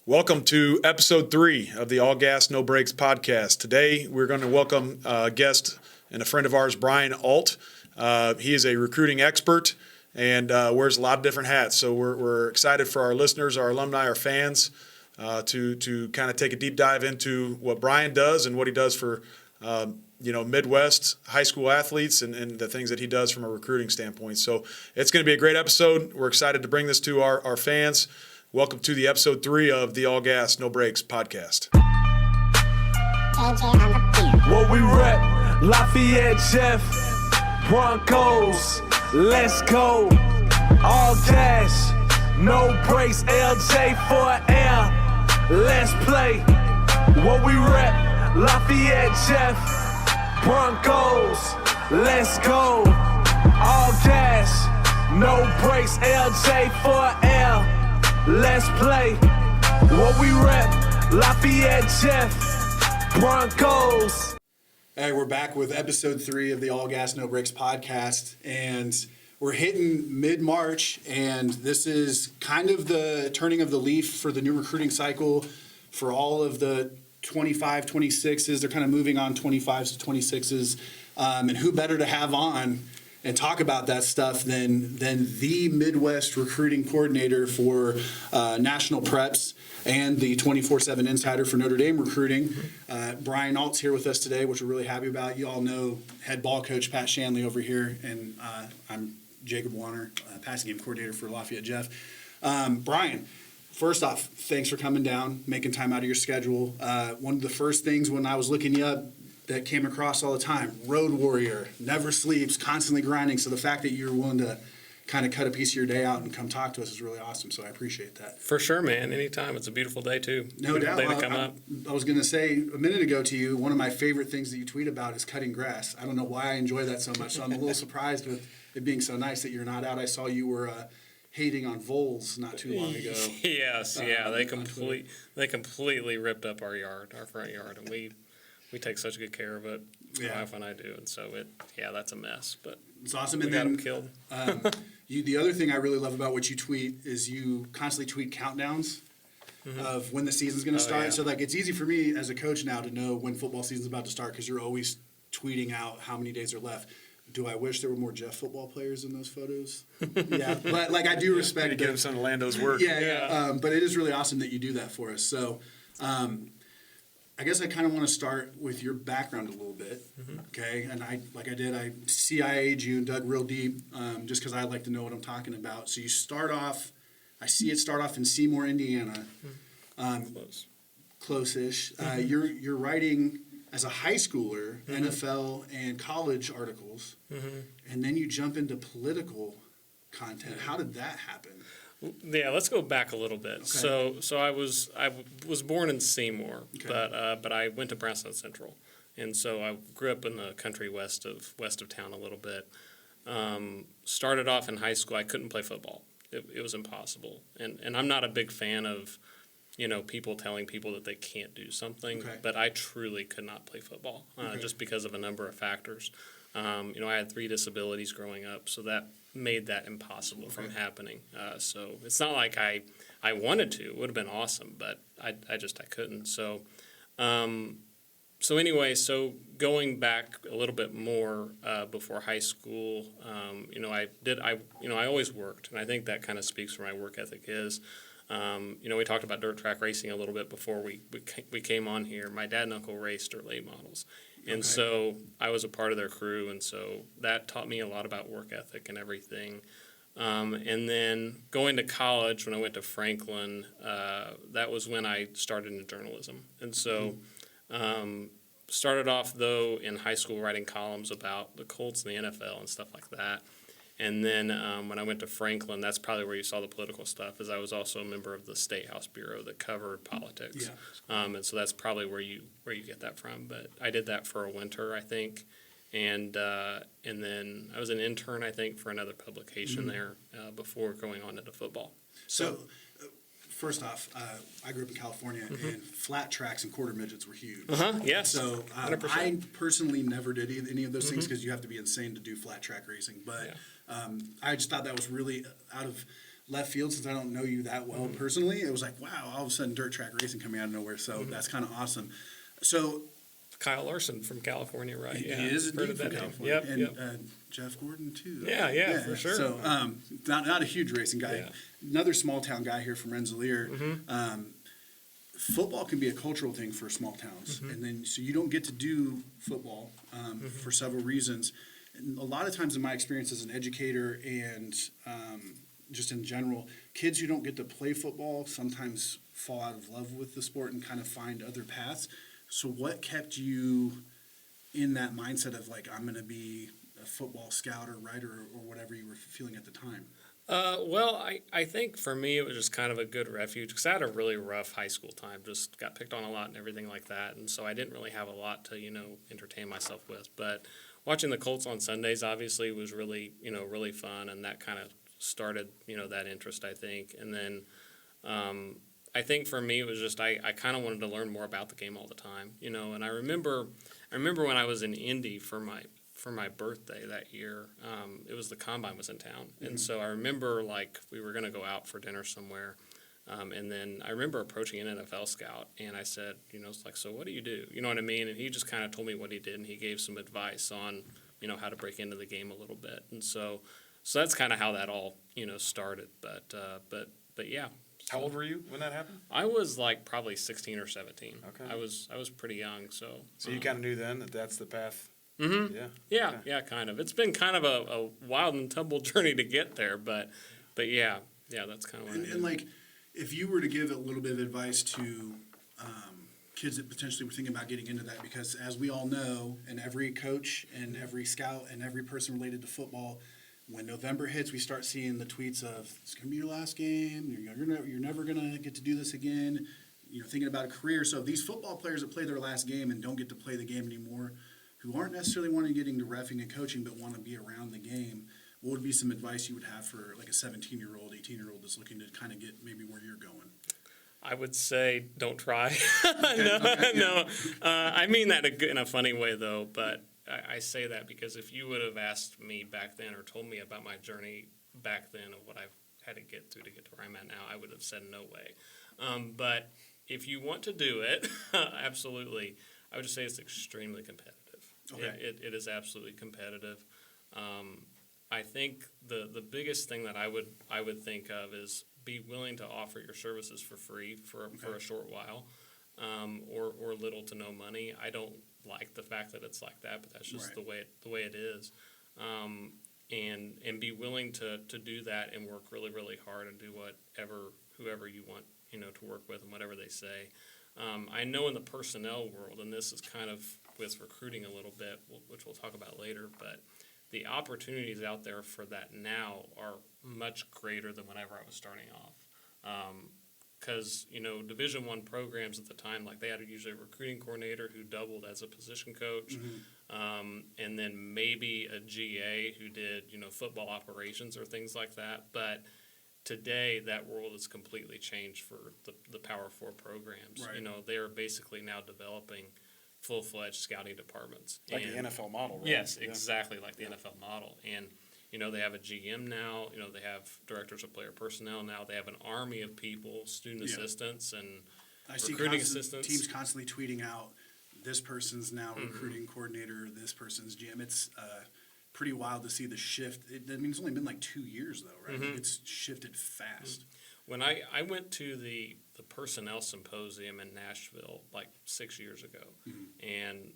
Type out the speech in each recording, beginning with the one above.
Welcome to episode 3 of the All Gas, No Brakes podcast. Today, we're going to welcome a guest and a friend of ours, Bryan Ault. He is a recruiting expert and wears a lot of different hats. So we're excited for our listeners, our alumni, our fans to kind of take a deep dive into what Bryan does and what he does for Midwest high school athletes and the things that he does from a recruiting standpoint. So it's going to be a great episode. We're excited to bring this to our fans. Welcome to the episode 3 of the All Gas, No Brakes podcast. What we rep, Lafayette, Jeff, Broncos, let's go. All gas, no brakes, LJ for air, let's play. What we rep, Lafayette, Jeff, Broncos, let's go. All gas, no brakes, LJ for air. Let's play. What we rep, Lafayette, Jeff, Broncos. Hey, we're back with episode 3 of the All Gas, No Brakes podcast, and we're hitting mid-March, and this is kind of the turning of the leaf for the new recruiting cycle for all of the 25, 26s. They're kind of moving on 25s to 26s, and who better to have on and talk about that stuff than the Midwest recruiting coordinator for national preps and the 24/7 insider for Notre Dame recruiting. Bryan Ault's here with us today, which we're really happy about. You all know head ball coach Pat Shanley over here, and I'm Jacob Wanner, passing game coordinator for Lafayette Jeff. Bryan, first off, thanks for coming down, making time out of your schedule. One of the first things when I was looking you up that came across all the time, road warrior, never sleeps, constantly grinding. So the fact that you're willing to kind of cut a piece of your day out and come talk to us is really awesome. So I appreciate that. For sure, man. Anytime. It's a beautiful day, too. No doubt. Day to come up. I was going to say a minute ago to you, one of my favorite things that you tweet about is cutting grass. I don't know why I enjoy that so much. So I'm a little surprised with it being so nice that you're not out. I saw you were hating on voles not too long ago. Yes, they completely ripped up our front yard, and we take such good care of it. My wife and I do, and so that's a mess. But it's awesome. We got them killed. The other thing I really love about what you tweet is you constantly tweet countdowns of when the season's going to start. Yeah. So it's easy for me as a coach now to know when football season's about to start because you're always tweeting out how many days are left. Do I wish there were more Jeff football players in those photos? Yeah, but I do respect to give some of Lando's work. Yeah. But it is really awesome that you do that for us. So. I guess I kind of want to start with your background a little bit, okay? And I CIA'd you and dug real deep just because I like to know what I'm talking about. So you start off in Seymour, Indiana, close-ish. You're writing as a high schooler, NFL and college articles, and then you jump into political content. How did that happen? Yeah, let's go back a little bit. Okay. So I was born in Seymour, but I went to Brownstown Central, and so I grew up in the country west of town a little bit. Started off in high school. I couldn't play football. It was impossible, and I'm not a big fan of people telling people that they can't do something. Okay. But I truly could not play football just because of a number of factors. I had 3 disabilities growing up, so that made that impossible from happening. So it's not like I wanted to. It would have been awesome, but I couldn't. So anyway, going back a little bit more before high school, I always worked, and I think that kind of speaks for my work ethic is. We talked about dirt track racing a little bit before we came on here. My dad and uncle raced dirt late models. And so I was a part of their crew, and so that taught me a lot about work ethic and everything. And then going to college, when I went to Franklin, that was when I started into journalism. And so started off, though, in high school writing columns about the Colts and the NFL and stuff like that. And then when I went to Franklin, that's probably where you saw the political stuff, as I was also a member of the State House Bureau that covered politics. Yeah. And so that's probably where you get that from. But I did that for a winter, I think. And then I was an intern, I think, for another publication there before going on into football. So first off, I grew up in California, and flat tracks and quarter midgets were huge. Yes. So I personally never did any of those things because you have to be insane to do flat track racing. But I just thought that was really out of left field since I don't know you that well personally. It was like, wow, all of a sudden dirt track racing coming out of nowhere. So that's kind of awesome. So Kyle Larson from California, right? he Yeah, is heard indeed of from that name. California. Yep, And Jeff Gordon too. Yeah, for sure. So not a huge racing guy. Yeah. Another small town guy here from Rensselaer. Football can be a cultural thing for small towns, and then so you don't get to do football for several reasons. And a lot of times, in my experience as an educator and just in general, kids who don't get to play football sometimes fall out of love with the sport and kind of find other paths. So, what kept you in that mindset of like, I'm going to be a football scout or writer or whatever you were feeling at the time? Well, I think for me it was just kind of a good refuge because I had a really rough high school time. Just got picked on a lot and everything like that, and so I didn't really have a lot to entertain myself with. But watching the Colts on Sundays obviously was really really fun, and that kind of started that interest, I think. And then I think for me it was just I kind of wanted to learn more about the game all the time, And I remember when I was in Indy for my birthday that year, it was the combine was in town, and so I remember like we were gonna go out for dinner somewhere, and then I remember approaching an NFL scout, and I said, it's like, so what do you do? You know what I mean? And he just kind of told me what he did, and he gave some advice on how to break into the game a little bit, and so that's kind of how that all started. But yeah. How old were you when that happened? I was like probably 16 or 17. Okay. I was pretty young, so. So you kind of knew then that that's the path. Mm-hmm. Yeah. Yeah, kind of. It's been kind of a wild and tumble journey to get there, but yeah, that's kind of what I did. And like, if you were to give a little bit of advice to kids that potentially were thinking about getting into that, because as we all know, and every coach and every scout and every person related to football, when November hits, we start seeing the tweets of it's going to be your last game. You're never going to get to do this again. Thinking about a career. So these football players that play their last game and don't get to play the game anymore, who aren't necessarily wanting to get into reffing and coaching but want to be around the game, what would be some advice you would have for like a 17-year-old, 18-year-old that's looking to kind of get maybe where you're going? I would say don't try. Okay, No. I mean that in a funny way, though, but I say that because if you would have asked me back then or told me about my journey back then of what I've had to get through to get to where I'm at now, I would have said no way. But if you want to do it, absolutely, I would just say it's extremely competitive. Okay. It is absolutely competitive. I think the biggest thing that I would think of is be willing to offer your services for free for a short while, or little to no money. I don't like the fact that it's like that, but that's just Right. the way it is. And be willing to do that and work really, really hard and do whoever you want to work with and whatever they say. I know in the personnel world, and this is kind of with recruiting a little bit, which we'll talk about later, but the opportunities out there for that now are much greater than whenever I was starting off. Because Division I programs at the time, like they had usually a recruiting coordinator who doubled as a position coach, and then maybe a GA who did football operations or things like that. But today, that world has completely changed for the Power 4 programs. Right. They are basically now developing full-fledged scouting departments. Like the NFL model, right? Yes, Yeah. exactly like the NFL model. And they have a GM now. They have directors of player personnel now. They have an army of people, student assistants and I see recruiting assistants. teams constantly tweeting out, this person's now recruiting coordinator, this person's GM. It's pretty wild to see the shift. I mean, it's only been like 2 years, though, right? It's shifted fast. When I went to the personnel symposium in Nashville like 6 years ago, and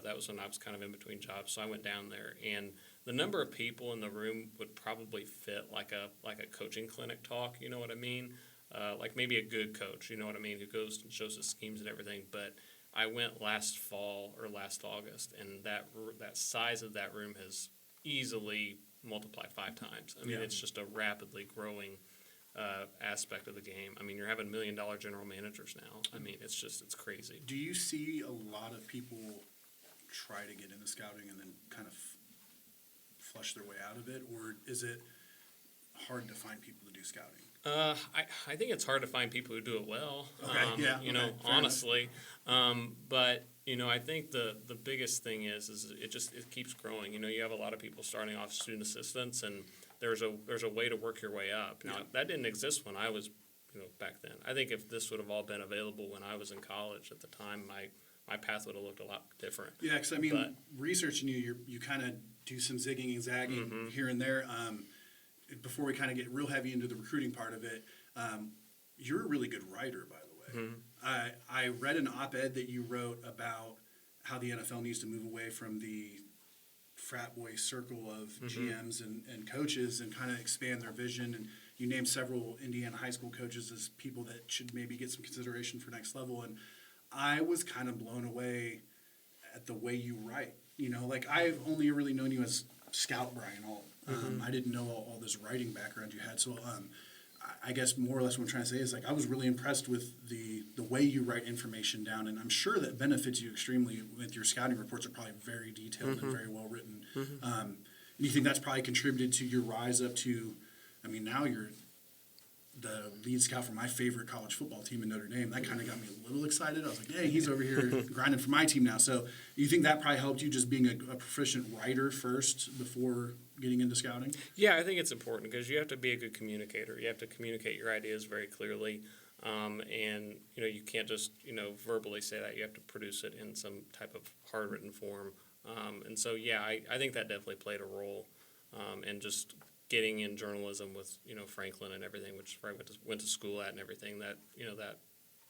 that was when I was kind of in between jobs, so I went down there, and the number of people in the room would probably fit like a coaching clinic talk, you know what I mean? Like maybe a good coach, you know what I mean, who goes and shows us schemes and everything. But I went last fall or last August, and that size of that room has easily multiplied 5 times. I mean, it's just a rapidly growing aspect of the game. I mean, you're having $1 million general managers now. I mean, it's crazy. Do you see a lot of people try to get into scouting and then kind of flush their way out of it, or is it hard to find people to do scouting? I think it's hard to find people who do it well. Okay. Honestly. But I think the biggest thing is it keeps growing. You have a lot of people starting off student assistants, and there's a way to work your way up. Now that didn't exist when I was, back then. I think if this would have all been available when I was in college at the time, my path would have looked a lot different. Yeah, because researching you kind of do some zigging and zagging here and there. Before we kind of get real heavy into the recruiting part of it, you're a really good writer, by the way. I read an op-ed that you wrote about how the NFL needs to move away from the frat boy circle of GMs and coaches and kind of expand their vision. And you named several Indiana high school coaches as people that should maybe get some consideration for next level. And I was kind of blown away at the way you write. I've only really known you as Scout Bryan Ault. I didn't know all this writing background you had. So I guess more or less what I'm trying to say is I was really impressed with the way you write information down, and I'm sure that benefits you extremely with your scouting reports are probably very detailed and very well written. And you think that's probably contributed to your rise up to, now you're the lead scout for my favorite college football team in Notre Dame. That kind of got me a little excited. I was like, hey, he's over here grinding for my team now. So you think that probably helped you just being a proficient writer first before getting into scouting? Yeah, I think it's important because you have to be a good communicator. You have to communicate your ideas very clearly. And, you can't just, verbally say that. You have to produce it in some type of hard written form. And so, yeah, I think that definitely played a role. And just getting in journalism with, Franklin and everything, which I went to school at and everything, that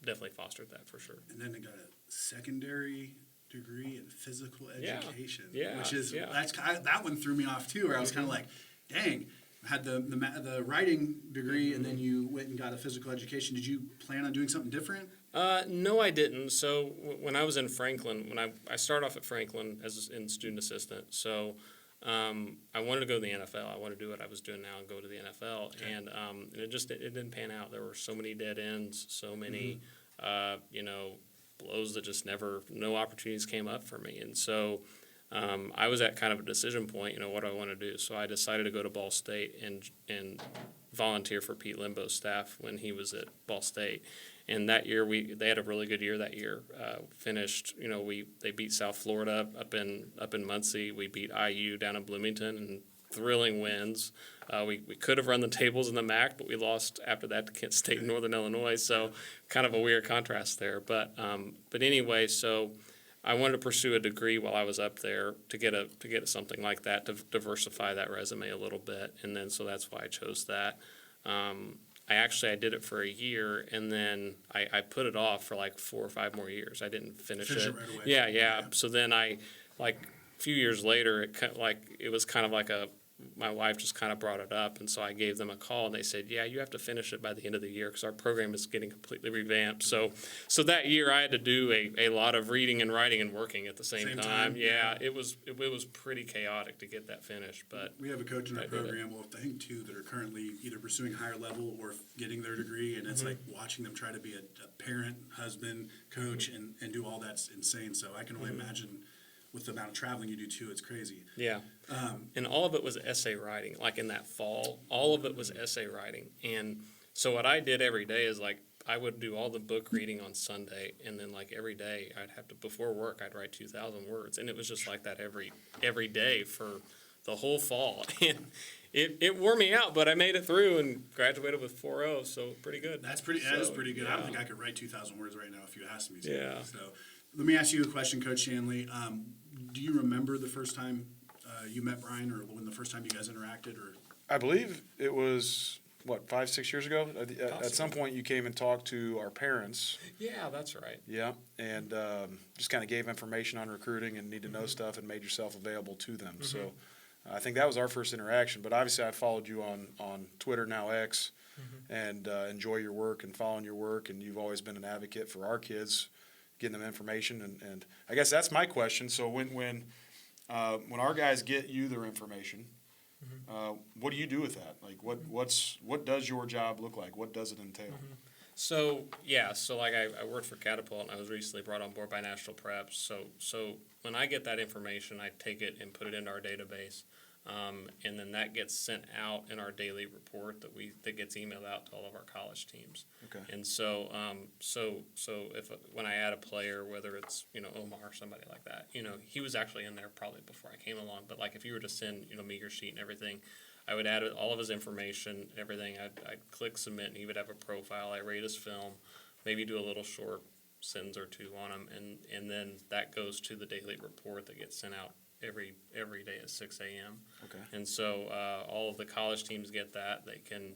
definitely fostered that for sure. And then they got a secondary degree in physical education, Yeah. which is that one threw me off too. Where I was kind of like, dang, I had the writing degree, and then you went and got a physical education. Did you plan on doing something different? No, I didn't. So when I was in Franklin, when I started off at Franklin as in student assistant, so I wanted to go to the NFL. I wanted to do what I was doing now and go to the NFL, okay. And it didn't pan out. There were so many dead ends, so many blows that just no opportunities came up for me. And so I was at kind of a decision point, what do I want to do? So I decided to go to Ball State and volunteer for Pete Limbo's staff when he was at Ball State. And that year, they had a really good year that year. Finished, they beat South Florida up in Muncie. We beat IU down in Bloomington, and thrilling wins. We could have run the tables in the MAC, but we lost after that to Kent State and Northern Illinois. So kind of a weird contrast there. But anyway, so I wanted to pursue a degree while I was up there to get something like that to diversify that resume a little bit, and then so that's why I chose that. I did it for a year, and then I put it off for like 4 or 5 more years. I didn't finish it. Right away. Yeah. So then a few years later, it was kind of like my wife just kind of brought it up, and so I gave them a call, and they said, yeah, you have to finish it by the end of the year because our program is getting completely revamped. So that year I had to do a lot of reading and writing and working at the same time. Yeah, it was pretty chaotic to get that finished. But we have a coach in our program, well, I think 2 that are currently either pursuing higher level or getting their degree, and it's like watching them try to be a parent, husband, coach, and do all that's insane. So I can only imagine with the amount of traveling you do too, it's crazy. Yeah. And all of it was essay writing. Like in that fall, all of it was essay writing. And so what I did every day is I would do all the book reading on Sunday, and then every day I'd have to, before work, I'd write 2,000 words. And it was just like that every day for the whole fall. And it wore me out, but I made it through and graduated with 4.0, so pretty good. That is pretty good. Yeah. I don't think I could write 2,000 words right now if you asked me to. Yeah. So let me ask you a question, Coach Shanley. Do you remember the first time you met Bryan, or when the first time you guys interacted? Or I believe it was, 5, 6 years ago? At some point you came and talked to our parents. Yeah, that's right. Yeah, and just kind of gave information on recruiting and need to know stuff and made yourself available to them. So I think that was our first interaction. But obviously I followed you on Twitter, now X, and enjoy your work and following your work. And you've always been an advocate for our kids, getting them information. And I guess that's my question. So when our guys get you their information, what do you do with that? What does your job look like? What does it entail? So I worked for Catapult, and I was recently brought on board by National Preps. So when I get that information, I take it and put it into our database, and then that gets sent out in our daily report that gets emailed out to all of our college teams. Okay. And so when I add a player, whether it's Omar or somebody like that, he was actually in there probably before I came along. But if you were to send me your sheet and everything, I would add all of his information, everything. I'd click submit, and he would have a profile. I rate his film, maybe do a little short sentence or two on him, and then that goes to the daily report that gets sent out every day at 6 a.m. Okay. And so all of the college teams get that. They can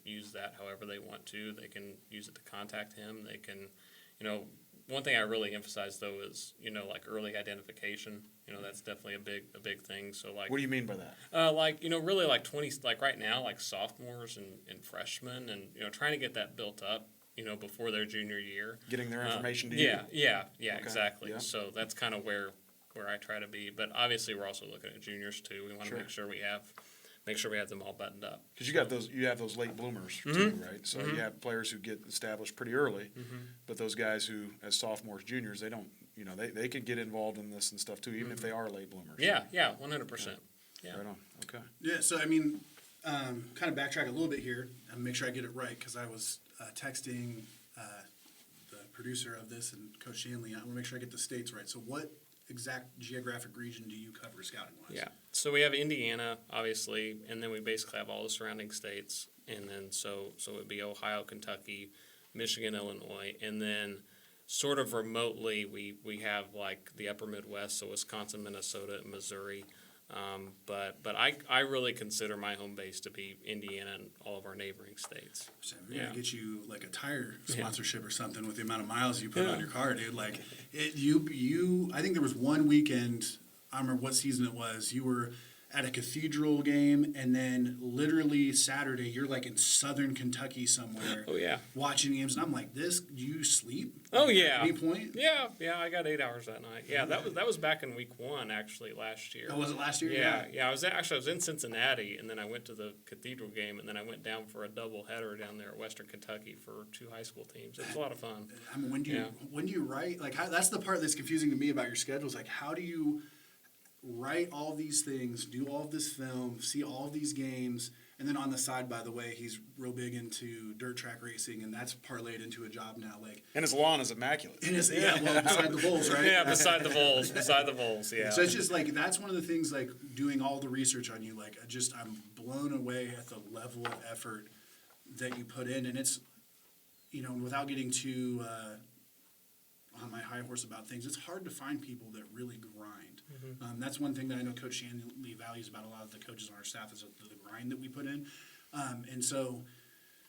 use that however they want to. They can use it to contact him. They can, one thing I really emphasize though is like early identification. That's definitely a big thing. So like, What do you mean by that? really like 20, like right now, like sophomores and freshmen, and trying to get that built up. Before their junior year. Getting their information to you? Yeah, Okay. exactly. Yeah. So that's kind of where I try to be. But obviously, we're also looking at juniors too. We want to Sure. make sure we have them all buttoned up. Because you have those late bloomers too, right? So you have players who get established pretty early, but those guys who, as sophomores, juniors, they don't, they could get involved in this and stuff too, even if they are late bloomers. Yeah, 100%. Yeah. Right on. Okay. Yeah, so I mean, kind of backtrack a little bit here and make sure I get it right, because I was texting the producer of this and Coach Shanley. I want to make sure I get the states right. So what exact geographic region do you cover scouting-wise? Yeah. So we have Indiana, obviously, and then we basically have all the surrounding states, and then so it would be Ohio, Kentucky, Michigan, Illinois, and then sort of remotely we have like the upper Midwest, so Wisconsin, Minnesota, and Missouri. But I really consider my home base to be Indiana and all of our neighboring states. So we're gonna get you like a tire Yeah. sponsorship or something with the amount of miles you put on your car, dude. Like you I think there was one weekend, I don't remember what season it was, you were at a Cathedral game, and then literally Saturday you're like in southern Kentucky somewhere. Oh, yeah. Watching games, and I'm like, do you sleep? Oh, At yeah. any point? Yeah, I got 8 hours that night. Yeah, that was back in week 1 actually last year. Oh, was it last year? Yeah. I was in Cincinnati, and then I went to the Cathedral game, and then I went down for a double header down there at Western Kentucky for 2 high school teams. It was a lot of fun. I mean, when do you write? Like, that's the part that's confusing to me about your schedule. Is like, how do you write all these things, do all of this film, see all of these games, and then on the side, by the way, he's real big into dirt track racing, and that's parlayed into a job now. Like, And his lawn is immaculate. well, beside the bowls, right? Yeah, beside the bowls, yeah. So it's just like, that's one of the things, like doing all the research on you. Like, I'm blown away at the level of effort that you put in, and it's, without getting too on my high horse about things, it's hard to find people that really grind. That's one thing that I know Coach Shanley values about a lot of the coaches on our staff is the grind that we put in. And so,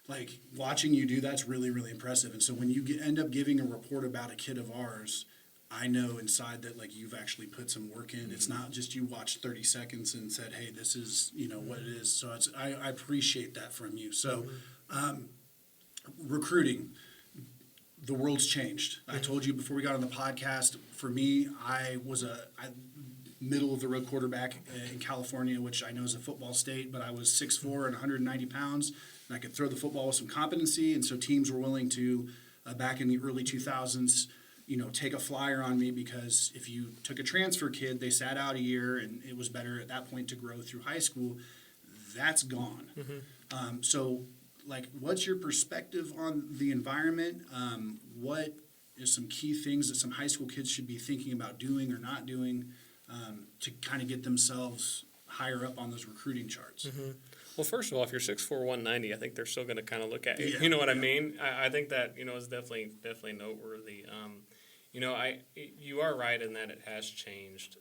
like, watching you do that's really, really impressive. And so when you end up giving a report about a kid of ours, I know inside that, like, you've actually put some work in. It's not just you watched 30 seconds and said, hey, this is, what it is. So I appreciate that from you. So recruiting, the world's changed. I told you before we got on the podcast, for me, I was a middle of the road quarterback in California, which I know is a football state, but I was 6'4" and 190 pounds, and I could throw the football with some competency, and so teams were willing to, back in the early 2000s, take a flyer on me, because if you took a transfer kid, they sat out a year, and it was better at that point to grow through high school. That's gone. So, like, what's your perspective on the environment? What is some key things that some high school kids should be thinking about doing or not doing to kind of get themselves higher up on those recruiting charts? Well, first of all, if you're 6'4", 190, I think they're still going to kind of look at you. Yeah, You know what I mean? I think that is definitely noteworthy. You are right in that it has changed,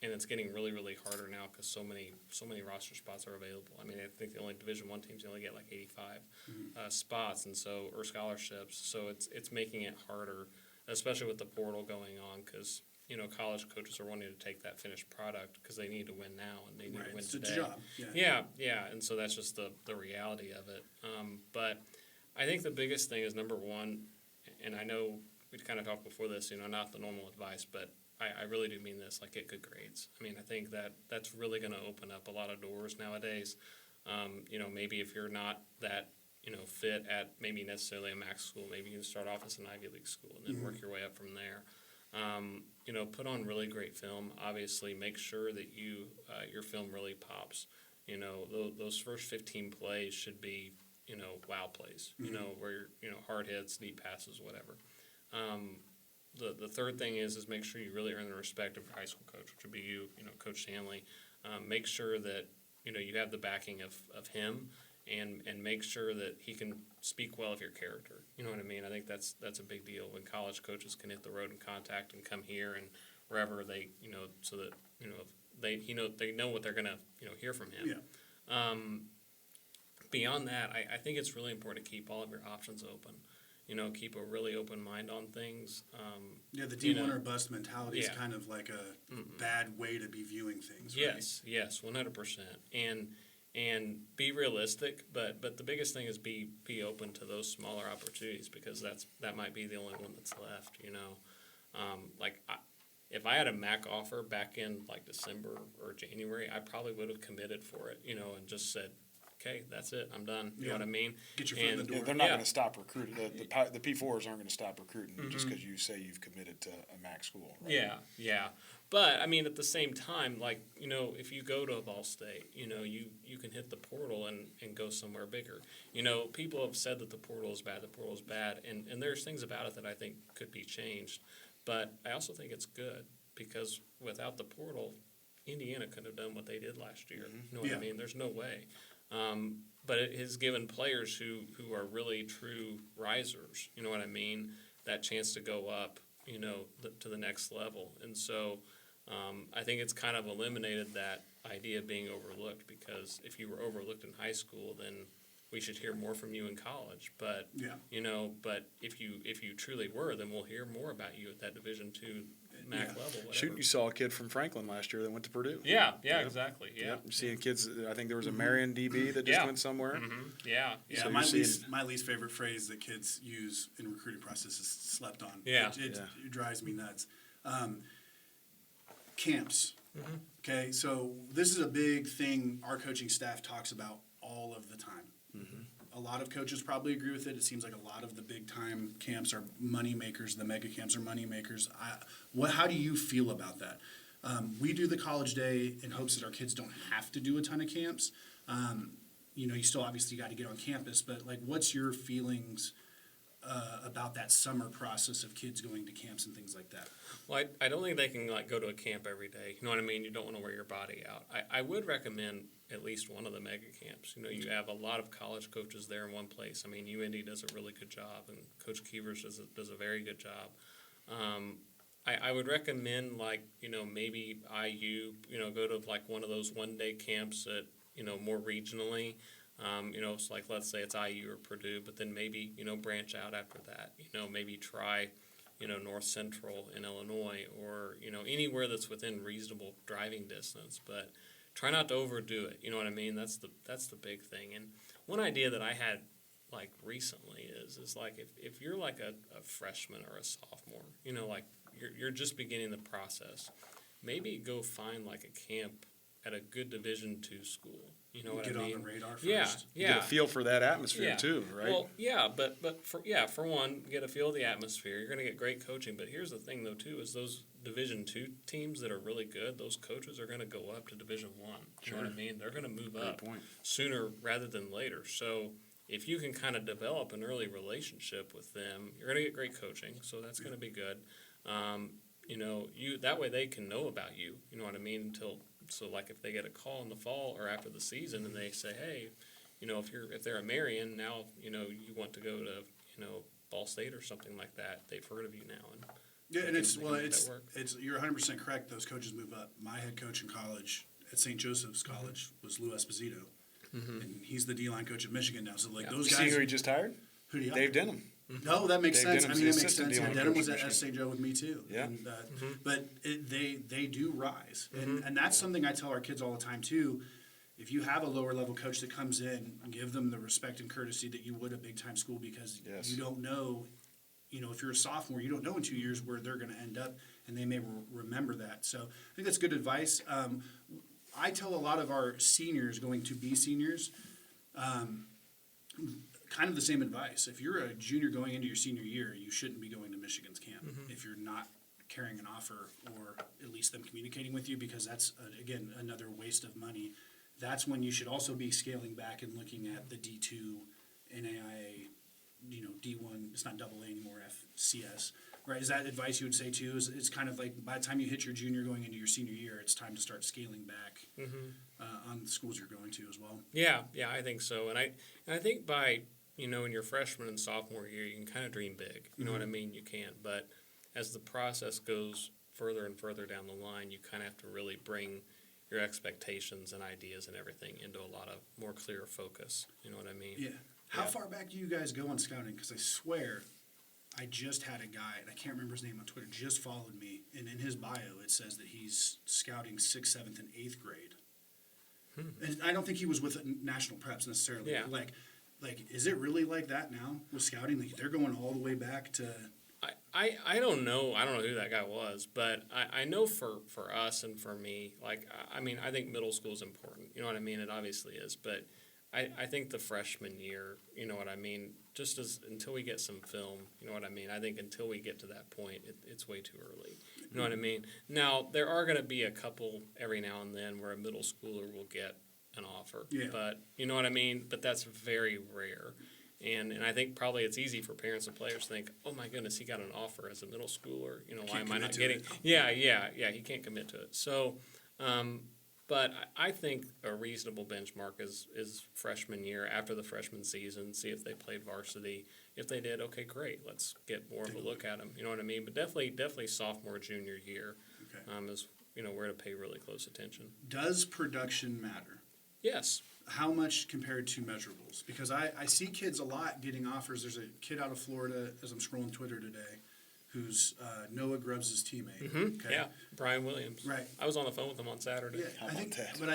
and it's getting really, really harder now because so many roster spots are available. I mean, I think the only Division I teams only get like 85 spots, and so, or scholarships. So it's making it harder, especially with the portal going on, because college coaches are wanting to take that finished product because they need to win now and they need to win It's today. a job. Yeah, and so that's just the reality of it. But I think the biggest thing is, number one, and I know we kind of talked before this, not the normal advice, but I really do mean this, like, get good grades. I mean, I think that's really going to open up a lot of doors nowadays. Maybe if you're not that, fit at maybe necessarily a max school, maybe you can start off as an Ivy League school and then work your way up from there. Put on really great film. Obviously, make sure that your film really pops. Those first 15 plays should be, wow plays, where hard hits, neat passes, whatever. The third thing is make sure you really earn the respect of your high school coach, which would be you, Coach Shanley. Make sure that you have the backing of him, and make sure that he can speak well of your character. You know what I mean? I think that's a big deal when college coaches can hit the road and contact and come here and wherever they, so that they know what they're gonna hear from him. Yeah. Beyond that, I think it's really important to keep all of your options open. Keep a really open mind on things. Yeah, the D1 or bust mentality is kind of like a bad way to be viewing things. Right? Yes, 100%. And be realistic, but the biggest thing is be open to those smaller opportunities, because that might be the only one that's left. If I had a MAC offer back in like December or January, I probably would have committed for it, and just said, okay, that's it, I'm done. You know what I mean? Get your foot in the door. Yeah, they're not going to stop recruiting. The P4s aren't going to stop recruiting just because you say you've committed to a MAC school. Right? Yeah. But, I mean, at the same time, like, if you go to Ball State, you can hit the portal and go somewhere bigger. People have said that the portal is bad, and there's things about it that I think could be changed. But I also think it's good, because without the portal, Indiana couldn't have done what they did last year. You know what I mean? There's no way. But it has given players who are really true risers, you know what I mean, that chance to go up, to the next level. And so I think it's kind of eliminated that idea of being overlooked, because if you were overlooked in high school, then we should hear more from you in college. But but if you truly were, then we'll hear more about you at that Division II MAC level. Whatever. Shoot, you saw a kid from Franklin last year that went to Purdue. Yeah, exactly. Yeah, You're seeing kids. I think there was a Marion DB that just went somewhere. Yeah. So my least favorite phrase that kids use in recruiting process is "slept on." Yeah. It drives me nuts. Camps. Okay, so this is a big thing our coaching staff talks about all of the time. A lot of coaches probably agree with it. It seems like a lot of the big time camps are money makers. The mega camps are money makers. How do you feel about that? We do the college day in hopes that our kids don't have to do a ton of camps. You still obviously got to get on campus, but like, what's your feelings about that summer process of kids going to camps and things like that? Well, I don't think they can go to a camp every day. You know what I mean? You don't want to wear your body out. I would recommend at least one of the mega camps. You have a lot of college coaches there in one place. I mean, UND does a really good job, and Coach Keevers does a very good job. I would recommend maybe IU, go to like one of those one-day camps at more regionally. So like, let's say it's IU or Purdue, but then maybe branch out after that. Maybe try North Central in Illinois, or anywhere that's within reasonable driving distance, but try not to overdo it. You know what I mean? That's the big thing. And one idea that I had like recently is like, if you're like a freshman or a sophomore, like you're just beginning the process, maybe go find like a camp at a good Division II school. You know what I mean? Get on the radar first. Yeah. Get a feel for that atmosphere too, right? Well, but for one, get a feel of the atmosphere. You're going to get great coaching, but here's the thing though too, is those Division II teams that are really good, those coaches are going to go up to Division I. You know what I mean? They're going to move up sooner rather than later. So if you can kind of develop an early relationship with them, you're going to get great coaching. So that's going to be good. That way they can know about you. You know what I mean? So like if they get a call in the fall or after the season and they say, hey, if they're a Marion now, you want to go to Ball State or something like that, they've heard of you now. And it's you're 100% correct. Those coaches move up. My head coach in college at St. Joseph's College was Lou Esposito, and he's the D-line coach at Michigan now. So those guys. See who he just hired? Who do you Dave Denham. No, that makes sense. Denham's I mean, the it makes sense. assistant Denham D-line was coach at St. Joe with me too. Yeah. But they do rise, and that's something I tell our kids all the time too. If you have a lower level coach that comes in, give them the respect and courtesy that you would a big time school, because you don't know. If you're a sophomore, you don't know in 2 years where they're going to end up, and they may remember that. So I think that's good advice. I tell a lot of our seniors going to be seniors, kind of the same advice. If you're a junior going into your senior year, you shouldn't be going to Michigan's camp if you're not carrying an offer, or at least them communicating with you, because that's, again, another waste of money. That's when you should also be scaling back and looking at the D2, NAIA, D1, it's not AA anymore, FCS, Right, is that advice you would say too? Is it's kind of like by the time you hit your junior going into your senior year, it's time to start scaling back on the schools you're going to as well. Yeah, I think so. And I think by, in your freshman and sophomore year, you can kind of dream big. You know what I mean? You can. But as the process goes further and further down the line, you kind of have to really bring your expectations and ideas and everything into a lot of more clear focus. You know what I mean? Yeah. How far back do you guys go on scouting? Because I swear, I just had a guy, and I can't remember his name on Twitter, just followed me, and in his bio it says that he's scouting 6th, 7th, and 8th grade. And I don't think he was with national preps necessarily. Yeah. Like, is it really like that now with scouting? Like, they're going all the way back to. I don't know. I don't know who that guy was, but I know for us and for me, like, I mean, I think middle school is important. You know what I mean? It obviously is, but I think the freshman year, you know what I mean, just as until we get some film, you know what I mean, I think until we get to that point, it's way too early. You know what I mean? Now, there are going to be a couple every now and then where a middle schooler will get an offer. Yeah. But, you know what I mean? But that's very rare. And I think probably it's easy for parents and players to think, oh, my goodness, he got an offer as a middle schooler. Why am I not getting – yeah, he can't commit to it. So but I think a reasonable benchmark is freshman year, after the freshman season, see if they played varsity. If they did, okay, great. Let's get more of a look at them. You know what I mean? But definitely sophomore, junior year is where to pay really close attention. Does production matter? Yes. How much compared to measurables? Because I see kids a lot getting offers. There's a kid out of Florida, as I'm scrolling Twitter today, who's Noah Grubbs' teammate. Okay? Yeah, Brian Williams. Right. I was on the phone with him on Saturday. Yeah, I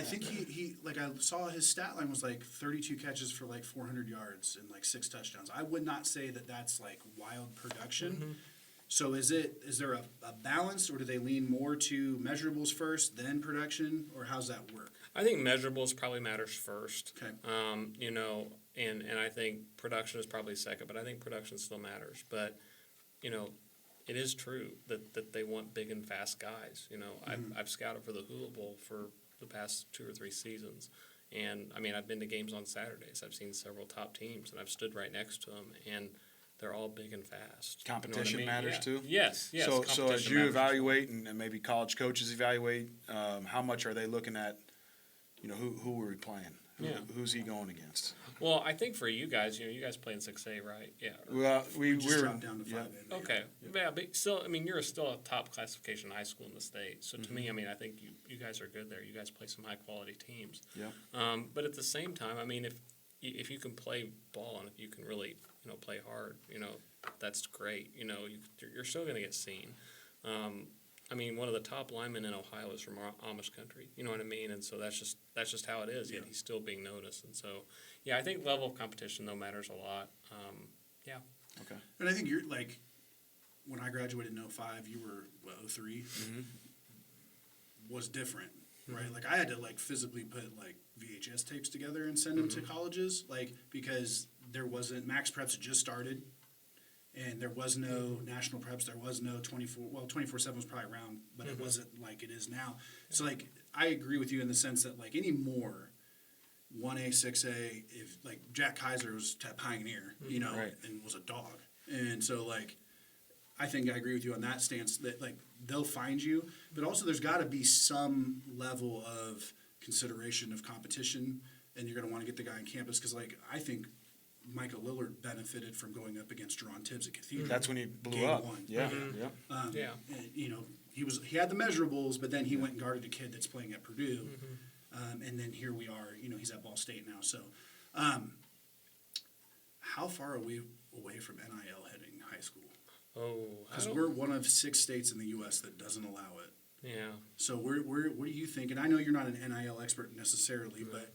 think he like I saw his stat line was like 32 catches for like 400 yards and like 6 touchdowns. I would not say that that's like wild production. So is there a balance, or do they lean more to measurables first, then production, or how's that work? I think measurables probably matters first. Okay. And I think production is probably second, but I think production still matters. But, it is true that they want big and fast guys. I've scouted for the Hula Bowl for the past 2 or 3 seasons. And, I mean, I've been to games on Saturdays. I've seen several top teams, and I've stood right next to them, and they're all big and fast. Competition matters too? Yes. So as you evaluate, and maybe college coaches evaluate, how much are they looking at, who are we playing? Who's he going against? Well, I think for you guys, you guys play in 6A, right? Yeah. Well, we just dropped down to 5A. Okay. Yeah, but still, I mean, you're still a top classification high school in the state. So to me, I mean, I think you guys are good there. You guys play some high quality teams. Yeah. But at the same time, I mean, if you can play ball and if you can really, play hard, that's great. You're still going to get seen. I mean, one of the top linemen in Ohio is from Amish country. You know what I mean? And so that's just how it is. Yet he's still being noticed. And so, I think level of competition though matters a lot. Yeah. Okay. And I think you're like, when I graduated in 05, you were 03. Was different, right? Like I had to like physically put like VHS tapes together and send them to colleges, like because there wasn't Max Preps had just started. And there was no national preps. There was no 24/7 was probably around, but it wasn't like it is now. So, like, I agree with you in the sense that, like, anymore, 1A, 6A, if, like, Jack Kaiser was a pioneer, Right. and was a dog. And so, like, I think I agree with you on that stance that, like, they'll find you. But also there's got to be some level of consideration of competition, and you're going to want to get the guy on campus because, like, I think – Michael Lillard benefited from going up against Jerron Tibbs at Cathedral. That's when he blew Game up. 1. Yeah. And, Yeah. he had the measurables, but then he went and guarded a kid that's playing at Purdue, and then here we are. He's at Ball State now. So, how far are we away from NIL heading high school? Oh, Because we're one of 6 states in the U.S. that doesn't allow it. Yeah. So, what do you think? And I know you're not an NIL expert necessarily, but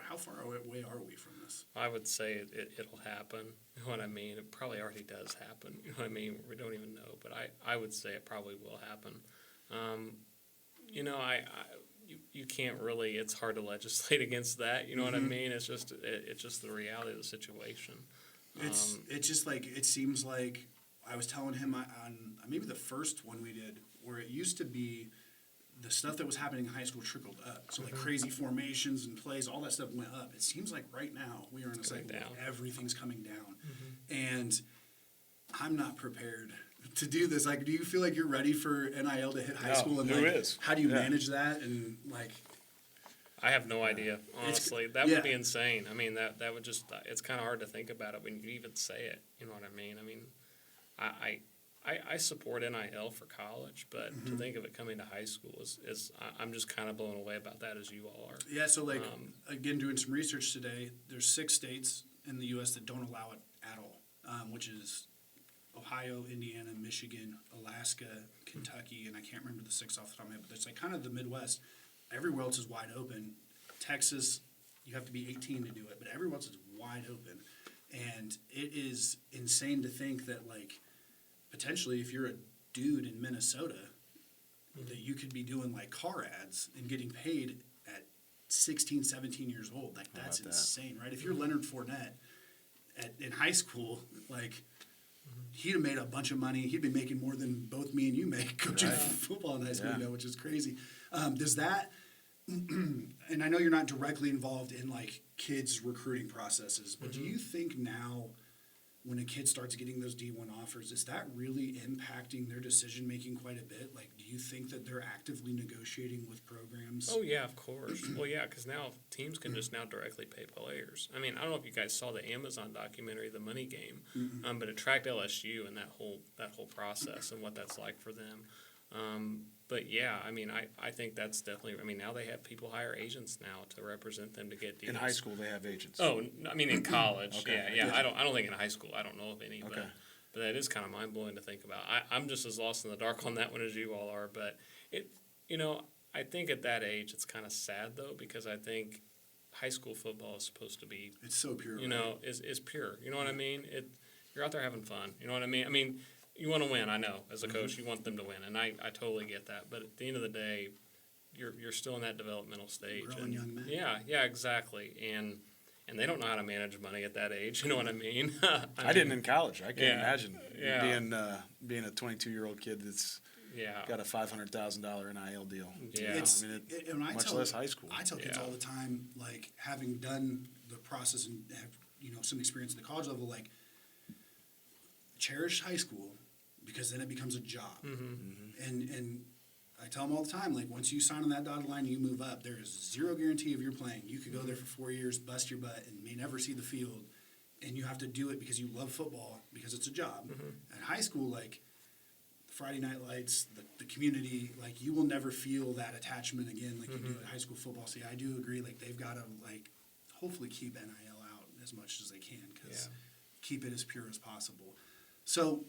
how far away are we from this? I would say it'll happen. You know what I mean? It probably already does happen. You know what I mean? We don't even know, but I would say it probably will happen. You can't really. It's hard to legislate against that. You know what I mean? It's just the reality of the situation. It's just like it seems like I was telling him on maybe the first one we did where it used to be. The stuff that was happening in high school trickled up. So, like, crazy formations and plays, all that stuff went up. It seems like right now we are in a cycle where everything's coming down. And I'm not prepared to do this? Like, do you feel like you're ready for NIL to hit high No, school? And who like, is? how do you Yeah. manage that? And like, I have no idea, honestly. That yeah. would be insane. I mean, that would just, it's kind of hard to think about it when you even say it. You know what I mean? I mean, I support NIL for college, but to think of it coming to high school I'm just kind of blown away about that as you all are. yeah. So like, again, doing some research today, there's 6 states in the U.S. that don't allow it at all, which is Ohio, Indiana, Michigan, Alaska, Kentucky, and I can't remember the 6 off the top of my head, but it's like kind of the Midwest. Everywhere else is wide open. Texas, you have to be 18 to do it, but everywhere else is wide open. And it is insane to think that, like, potentially if you're a dude in Minnesota, that you could be doing, like, car ads and getting paid at 16, 17 years old. Like, that's insane, right? If you're Leonard Fournette in high school, like, he'd have made a bunch of money. He'd be making more than both me and you make coaching football in high school, which is crazy. Does that, and I know you're not directly involved in like kids' recruiting processes, but do you think now when a kid starts getting those D1 offers, is that really impacting their decision making quite a bit? Like, do you think that they're actively negotiating with programs? Oh, yeah, of course. Well, yeah, because now teams can just now directly pay players. I mean, I don't know if you guys saw the Amazon documentary, The Money Game, but it tracked LSU and that whole process and what that's like for them. But, yeah, I mean, I think that's definitely – I mean, now they have people hire agents now to represent them to get deals. In high school, they have agents. Oh, I mean, in college, Okay. yeah. I don't think in high school. I don't know of any, Okay. but that is kind of mind blowing to think about. I'm just as lost in the dark on that one as you all are. But I think at that age it's kind of sad though, because I think high school football is supposed to be, It's so pure. is pure. You know what I mean? You're out there having fun. You know what I mean? I mean, you want to win. I know as a coach, you want them to win, and I totally get that. But at the end of the day, you're still in that developmental stage. Growing young men. Yeah, exactly. And they don't know how to manage money at that age. You know what I mean? I didn't in college. I can't imagine being a 22-year-old kid that's got a $500,000 NIL deal. Yeah. Much less high school. I tell kids all the time, like, having done the process and have some experience at the college level, like, cherish high school because then it becomes a job. And I tell them all the time, like, once you sign on that dotted line, you move up. There is zero guarantee of your playing. You could go there for 4 years, bust your butt, and may never see the field. And you have to do it because you love football, because it's a job. At high school, like, Friday night lights, the community, like, you will never feel that attachment again like you do at high school football. See, I do agree, like, they've got to, like, hopefully keep NIL out as much as they can, because keep it as pure as possible. So,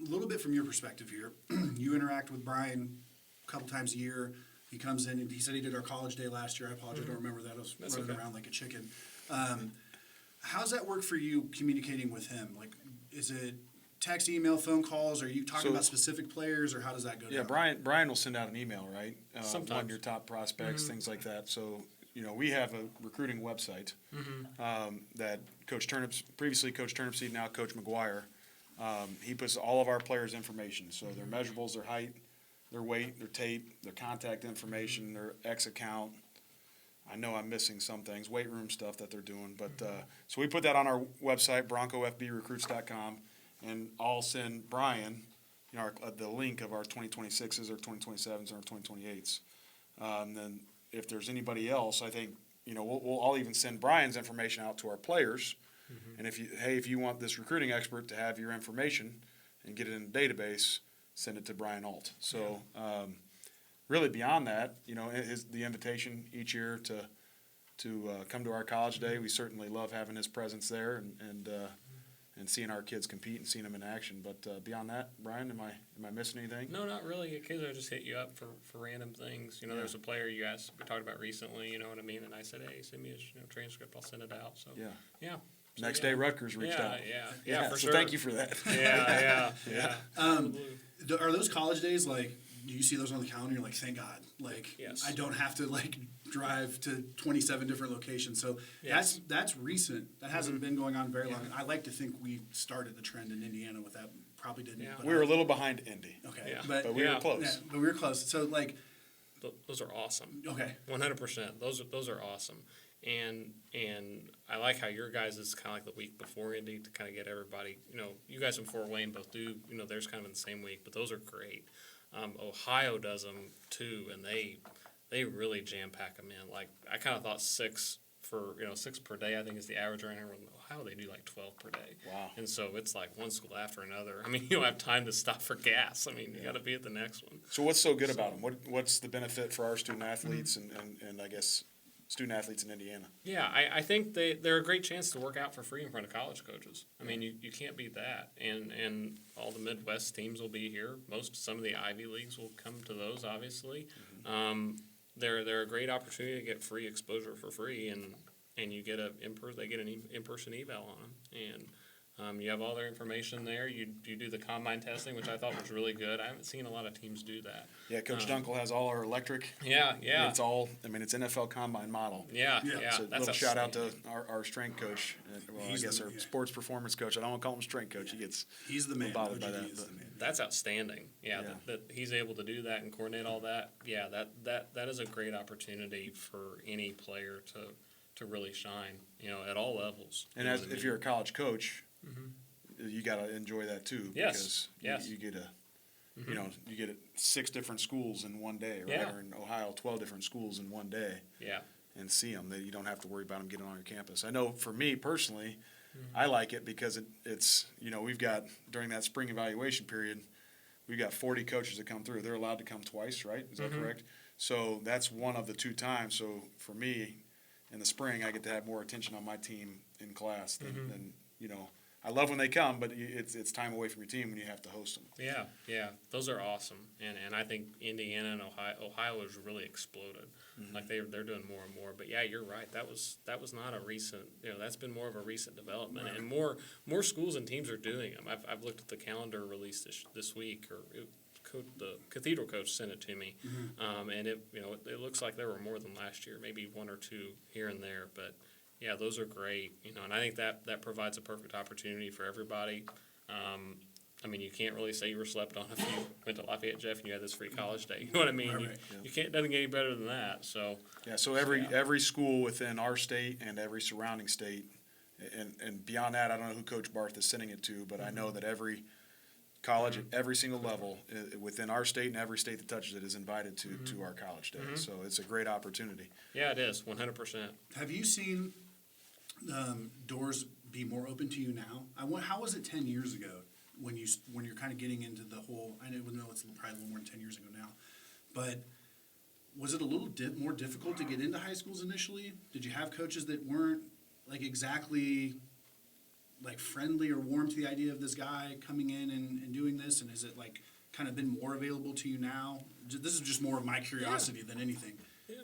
a little bit from your perspective here. You interact with Bryan a couple times a year. He comes in, and he said he did our college day last year. I apologize, I don't remember that. I was running around like a chicken. How's that work for you communicating with him? Like, is it text, email, phone calls? Are you talking about specific players, or how does that go down? Brian will send out an email, right? Sometimes. On your top prospects, things like that. So, we have a recruiting website that Coach Turnip's, previously Coach Turnipseed, now Coach McGuire, he puts all of our players' information. So their measurables, their height, their weight, their tape, their contact information, their X account. I know I'm missing some things, weight room stuff that they're doing. But so we put that on our website, broncofbrecruits.com, and I'll send Bryan the link of our 2026s, our 2027s, and our 2028s. And then if there's anybody else, I think, I'll even send Bryan's information out to our players. And if you want this recruiting expert to have your information and get it in a database, send it to Bryan Ault. So really beyond that, the invitation each year to come to our college day, we certainly love having his presence there and seeing our kids compete and seeing them in action. But beyond that, Bryan, am I missing anything? No, not really. Occasionally I just hit you up for random things. There's a player you asked, we talked about recently, you know what I mean? And I said, hey, send me a transcript. I'll send it out. So, yeah. So, Next day, Rutgers reached out. Yeah, for so sure. thank you for that. Yeah. Are those college days, like, do you see those on the calendar? You're like, thank God. Like, yes. I don't have to, like, drive to 27 different locations. So that's recent. That hasn't been going on very long. I like to think we started the trend in Indiana with that. Probably didn't. Yeah. But We were a little behind Indy. Okay. Yeah. But we were close. Yeah, but we were close. So, like. Those are awesome. Okay. 100%. Those are awesome. And I like how your guys is kind of like the week before Indy to kind of get everybody, you guys in Fort Wayne both do, theirs kind of in the same week, but those are great. Ohio does them too, and they really jam pack them in. Like I kind of thought 6 per day I think is the average around here. In Ohio they do like 12 per day. Wow. And so it's like one school after another. I mean, you don't have time to stop for gas. I mean, you got to be at the next one. So what's so good about them? What's the benefit for our student athletes and I guess student athletes in Indiana? Yeah, I think they're a great chance to work out for free in front of college coaches. I mean, you can't beat that. And all the Midwest teams will be here. Some of the Ivy Leagues will come to those, obviously. They're a great opportunity to get free exposure for free, and you get they get an in-person eval on them, and you have all their information there. You do the combine testing, which I thought was really good. I haven't seen a lot of teams do that. Yeah, Coach Dunkel has all our electric. Yeah. It's it's NFL combine model. Yeah. So a little shout out to our strength coach. Well, I guess our sports performance coach. I don't want to call him strength coach. He's the man. bothered by that. That's outstanding. Yeah. That he's able to do that and coordinate all that. Yeah, that is a great opportunity for any player to really shine, at all levels. And if you're a college coach, you got to enjoy that too. Yes. Because you get you get 6 different schools in one day, right? Yeah. Or in Ohio, 12 different schools in one day. Yeah. And see them. That you don't have to worry about them getting on your campus. I know for me personally, I like it because it's we've got during that spring evaluation period, we've got 40 coaches that come through. They're allowed to come twice, right? Is that correct? So that's one of the 2 times. So for me, in the spring, I get to have more attention on my team in class than I love when they come, but it's time away from your team when you have to host them. Yeah, those are awesome, and I think Indiana and Ohio has really exploded. Like they're doing more and more. But yeah, you're right. That was not a recent. That's been more of a recent development, and more schools and teams are doing them. I've looked at the calendar released this week, or the Cathedral coach sent it to me, and it looks like there were more than last year, maybe 1 or 2 here and there, but. Yeah, those are great, and I think that provides a perfect opportunity for everybody. I mean, you can't really say you were slept on if you went to Lafayette, Jeff, and you had this free college day. You know what I mean? Right. You can't doesn't get any better than that. So every school within our state and every surrounding state, and beyond that, I don't know who Coach Barth is sending it to, but I know that every college at every single level within our state and every state that touches it is invited to our college day. So it's a great opportunity. Yeah, it is 100%. Have you seen doors be more open to you now? How was it 10 years ago when you're kind of getting into the whole? I know it's probably a little more than 10 years ago now, but was it a little more difficult to get into high schools initially? Did you have coaches that weren't like exactly like friendly or warm to the idea of this guy coming in and doing this? And has it like kind of been more available to you now? This is just more of my curiosity than anything. Yeah.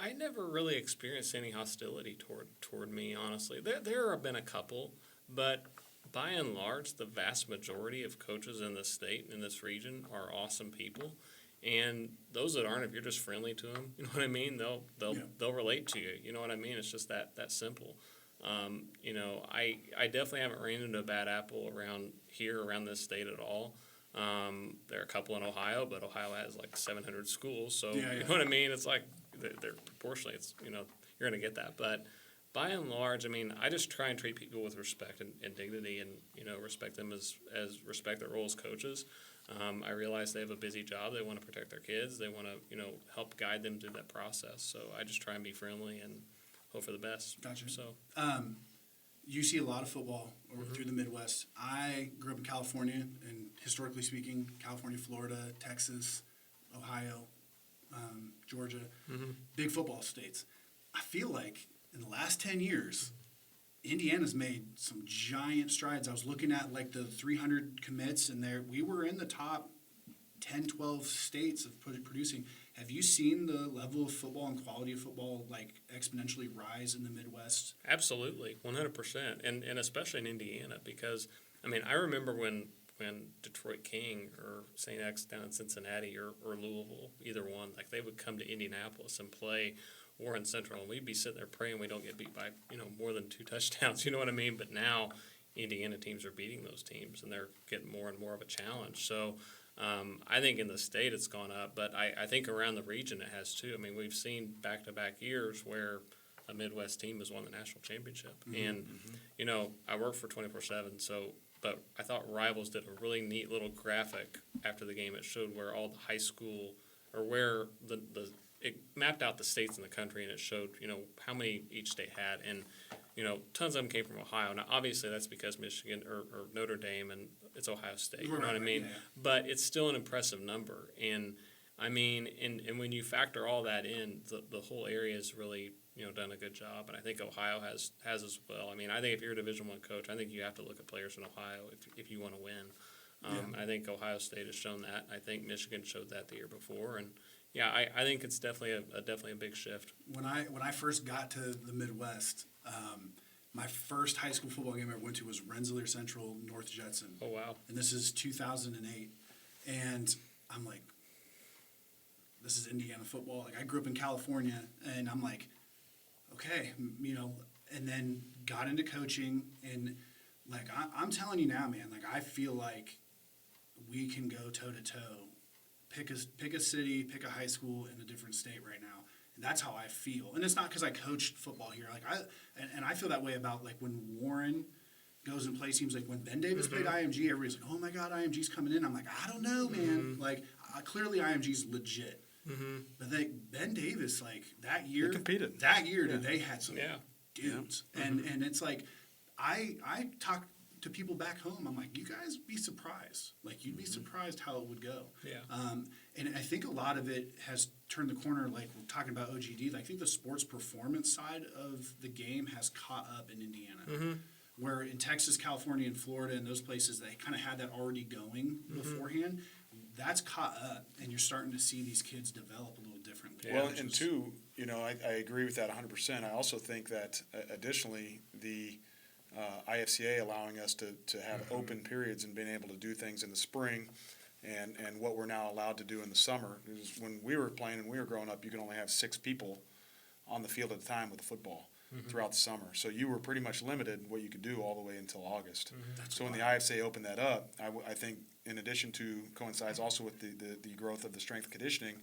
I never really experienced any hostility toward me, honestly. There have been a couple, but by and large, the vast majority of coaches in this state and in this region are awesome people. And those that aren't, if you're just friendly to them, you know what I mean, they'll relate to you. You know what I mean? It's just that simple. I definitely haven't ran into a bad apple around this sate at all. There are a couple in Ohio, but Ohio has like 700 schools, so you know what I mean. It's like they're proportionally, you're going to get that. But by and large, I mean, I just try and treat people with respect and dignity, and respect them as respect their role as coaches. I realize they have a busy job. They want to protect their kids. They want to help guide them through that process. So I just try and be friendly and hope for the best. Gotcha. So you see a lot of football through the Midwest. I grew up in California, and historically speaking, California, Florida, Texas, Ohio, Georgia, big football states. I feel like in the last 10 years, Indiana's made some giant strides. I was looking at like the 300 commits, and we were in the top 10, 12 states of producing. Have you seen the level of football and quality of football like exponentially rise in the Midwest? Absolutely, 100%, and especially in Indiana, because I mean I remember when Detroit King or St. X down in Cincinnati or Louisville, either one, like they would come to Indianapolis and play Warren Central, and we'd be sitting there praying we don't get beat by more than 2 touchdowns. You know what I mean? But now Indiana teams are beating those teams, and they're getting more and more of a challenge. So I think in the state it's gone up, but I think around the region it has too. I mean, we've seen back-to-back years where a Midwest team has won the national championship. And, I work for 24/7, so, but I thought Rivals did a really neat little graphic after the game. It showed where all the high school, or where it mapped out the states in the country, and it showed, how many each state had. And, tons of them came from Ohio. Now, obviously, that's because Michigan or Notre Dame, and it's Ohio State. You know what I mean? Yeah. But it's still an impressive number. And, I mean, and when you factor all that in, the whole area has really, done a good job. And I think Ohio has as well. I mean, I think if you're a Division I coach, I think you have to look at players in Ohio if you want to win. I think Ohio State has shown that. I think Michigan showed that the year before. And, yeah, I think it's definitely a big shift. When I first got to the Midwest, my first high school football game I ever went to was Rensselaer Central North Jetson. Oh, wow. And this is 2008. And I'm like, this is Indiana football. Like, I grew up in California, and I'm like, okay, and then got into coaching. And, like, I'm telling you now, man, like, I feel like we can go toe-to-toe. Pick a city, pick a high school in a different state right now. And that's how I feel. And it's not because I coached football here. Like, I feel that way about, like, when Warren goes and plays teams. Like, when Ben Davis played IMG, everybody's like, oh, my God, IMG's coming in. I'm like, I don't know, man. Like, clearly IMG's legit. But Ben Davis, like, that year. They competed. That year, dude, they had some dudes. Yeah. And it's like, I talk to people back home. I'm like, you guys be surprised. Like, you'd be surprised how it would go. Yeah. And I think a lot of it has turned the corner, like we're talking about OGD. I think the sports performance side of the game has caught up in Indiana. Where in Texas, California, and Florida, and those places, they kind of had that already going beforehand. That's caught up, and you're starting to see these kids develop a little differently. Well, and two, I agree with that 100%. I also think that additionally, the IFCA allowing us to have open periods and being able to do things in the spring and what we're now allowed to do in the summer. Because when we were playing and we were growing up, you could only have 6 people on the field at a time with the football throughout the summer. So you were pretty much limited what you could do all the way until August. So when the IFCA opened that up, I think in addition to coincides also with the growth of the strength and conditioning,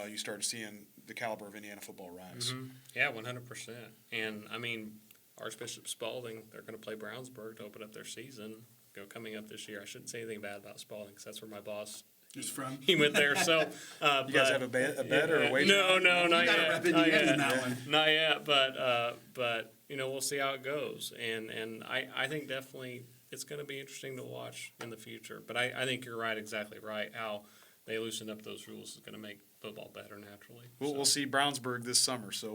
you started seeing the caliber of Indiana football rise. Yeah, 100%. And, I mean, Archbishop Spalding, they're going to play Brownsburg to open up their season coming up this year. I shouldn't say anything bad about Spalding because that's where my boss is from. He went there. So you guys have a bet or a wager? No, not yet. That one. Not yet. But we'll see how it goes. And I think definitely it's going to be interesting to watch in the future. But I think you're right, exactly right. How they loosened up those rules is going to make football better naturally. We'll see Brownsburg this summer, so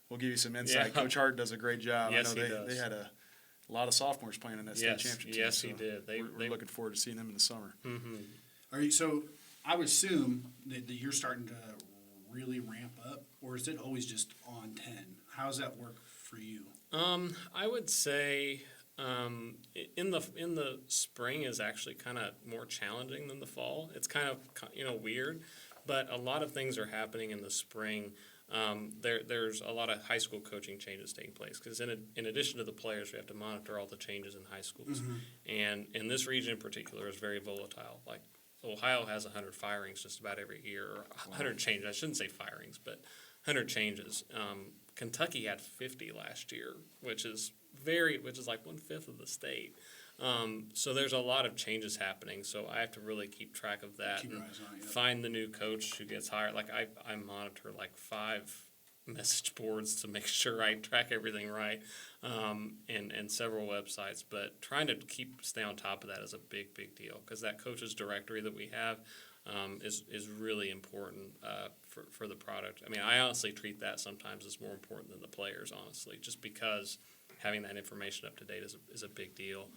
we'll give you some insight. Yeah. Coach Hart does a great job. Yes, I know he does. They had a lot of sophomores playing in that state championship team. Yes, so he did. We're looking forward to seeing them in the summer. So I would assume that you're starting to really ramp up, or is it always just on 10? How does that work for you? I would say in the spring is actually kind of more challenging than the fall. It's kind of weird, but a lot of things are happening in the spring. There's a lot of high school coaching changes taking place because in addition to the players, we have to monitor all the changes in high schools. And in this region in particular is very volatile. Like Ohio has 100 firings just about every year, or 100 changes. I shouldn't say firings, but 100 changes. Kentucky had 50 last year, which is like 1/5 of the state. So there's a lot of changes happening. So I have to really keep track of that and find the new coach who gets hired. Like I monitor like 5 message boards to make sure I track everything right, and several websites. But trying to stay on top of that is a big deal because that coach's directory that we have is really important for the product. I mean, I honestly treat that sometimes as more important than the players, honestly, just because having that information up to date is a big deal.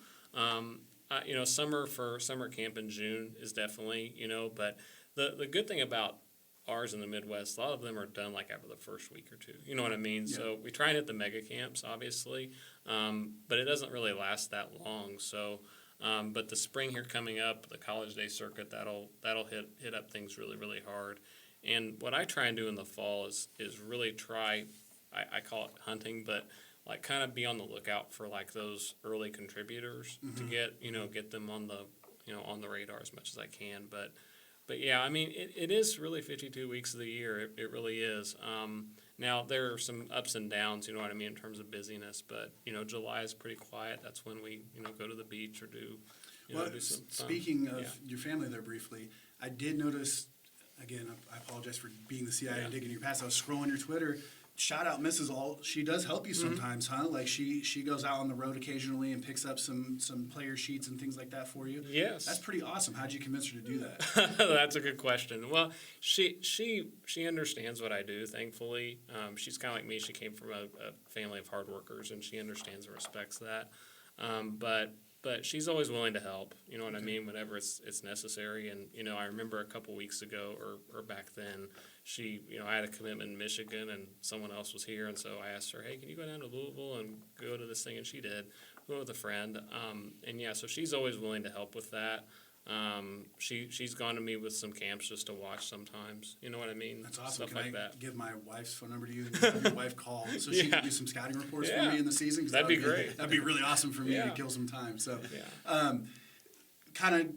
Summer camp in June is definitely, but the good thing about ours in the Midwest, a lot of them are done like after the first week or two. You know what I mean? Yeah. So we try and hit the mega camps, obviously, but it doesn't really last that long. So, but the spring here coming up, the college day circuit, that'll hit up things really hard. And what I try and do in the fall is really try, I call it hunting, but like kind of be on the lookout for like those early contributors to get them on the radar as much as I can. But yeah, I mean, it is really 52 weeks of the year. It really is. Now, there are some ups and downs, you know what I mean, in terms of busyness, but, July is pretty quiet. That's when we, go to the beach or do, do some fun. Speaking of Yeah. your family there briefly, I did notice, again, I apologize for being the CIA and digging your past. I was scrolling your Twitter. Shout out Mrs. Ault. She does help you sometimes, huh? Like she goes out on the road occasionally and picks up some player sheets and things like that for you. Yes. That's pretty awesome. How'd you convince her to do that? That's a good question. Well, she understands what I do, thankfully. She's kind of like me. She came from a family of hard workers, and she understands and respects that. But she's always willing to help, you know what I mean, whenever it's necessary. And, I remember a couple weeks ago or back then, she, I had a commitment in Michigan and someone else was here. And so I asked her, hey, can you go down to Louisville and go to this thing? And she did. Went with a friend. So she's always willing to help with that. She's gone to me with some camps just to watch sometimes. You know what I mean? That's awesome. Stuff Can like I that. give my wife's phone number to you and have your wife call so she can do some scouting reports for me in the season? 'Cause That'd be great. That'd be really awesome for me to kill some time. So, kind of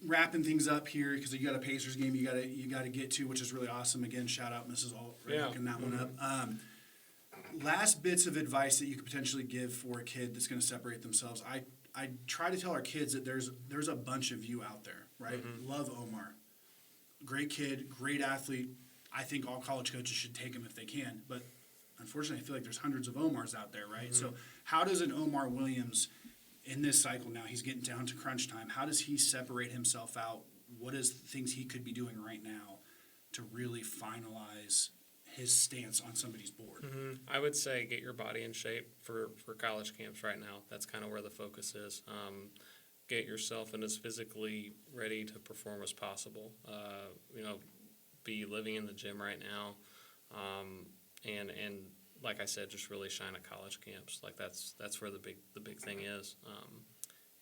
wrapping things up here because you got a Pacers game you got to get to, which is really awesome. Again, shout out Mrs. Ault for hooking that one up. Last bits of advice that you could potentially give for a kid that's going to separate themselves. I try to tell our kids that there's a bunch of you out there, right? Love Omar. Great kid, great athlete. I think all college coaches should take him if they can. But unfortunately, I feel like there's hundreds of Omars out there, right? So how does an Omar Williams in this cycle now, he's getting down to crunch time, how does he separate himself out? What is things he could be doing right now to really finalize his stance on somebody's board? I would say get your body in shape for college camps right now. That's kind of where the focus is. Get yourself in as physically ready to perform as possible. Be living in the gym right now, and like I said, just really shine at college camps. Like that's where the big thing is,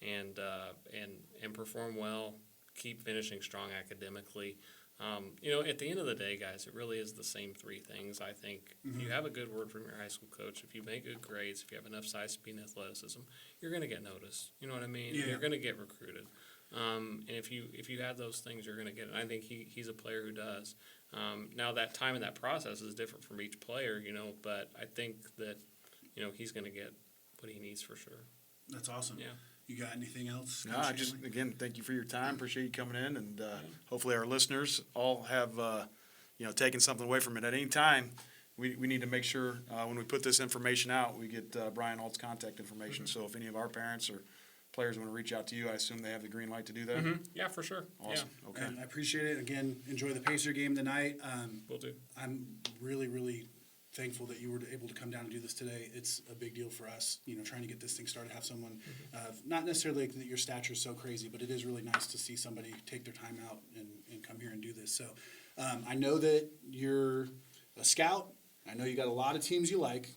and perform well. Keep finishing strong academically. At the end of the day, guys, it really is the same three things. I think if you have a good word from your high school coach, if you make good grades, if you have enough size, speed, and athleticism, you're going to get noticed. You know what I mean? Yeah. You're going to get recruited. And if you have those things, you're going to get it. And I think he's a player who does. Now, that time and that process is different from each player, but I think that, he's going to get what he needs for sure. That's awesome. Yeah. You got anything else? No, I just, again, thank you for your time. Appreciate you coming in, and hopefully our listeners all have, taken something away from it. At any time, we need to make sure when we put this information out, we get Bryan Ault's contact information. So if any of our parents or players want to reach out to you, I assume they have the green light to do that? Yeah, for sure. Awesome. Yeah. Okay. And I appreciate it. Again, enjoy the Pacer game tonight. Will do. I'm really, really thankful that you were able to come down and do this today. It's a big deal for us, trying to get this thing started, have someone, not necessarily that your stature is so crazy, but it is really nice to see somebody take their time out and come here and do this. So I know that you're a scout. I know you got a lot of teams you like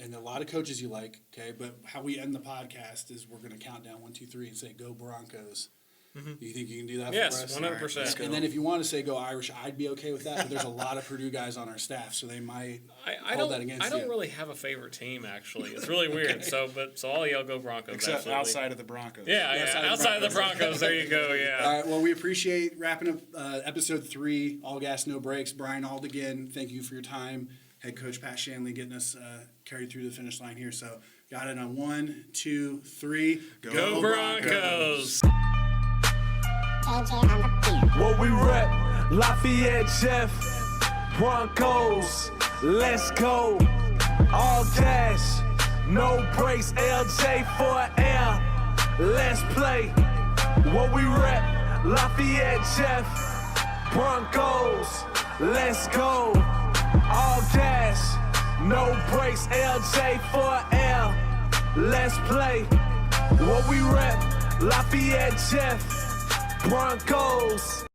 and a lot of coaches you like, okay? But how we end the podcast is we're going to count down 1, 2, 3 and say, go Broncos. Do you think you can do that for us? Yes, 100%. Right, and then if you want to say go Irish, I'd be okay with that. But there's a lot of Purdue guys on our staff, so they might hold that against you. I don't really have a favorite team, actually. It's really weird. So I'll yell go Broncos. Except absolutely. outside of the Broncos. Yeah, outside of the Broncos. There you go. Yeah. All right. Well, we appreciate wrapping up episode 3, All Gas, No Breaks. Bryan Ault again, thank you for your time. Head coach Pat Shanley getting us carried through the finish line here. So got it on 1, 2, 3. Go Broncos. What we rep, Lafayette Jeff, Broncos, let's go. All gas, no brakes, LJ for air, let's play. What we rep, Lafayette Jeff, Broncos, let's go. All gas, no brakes, LJ for air, let's play. What we rep, Lafayette Jeff, Broncos,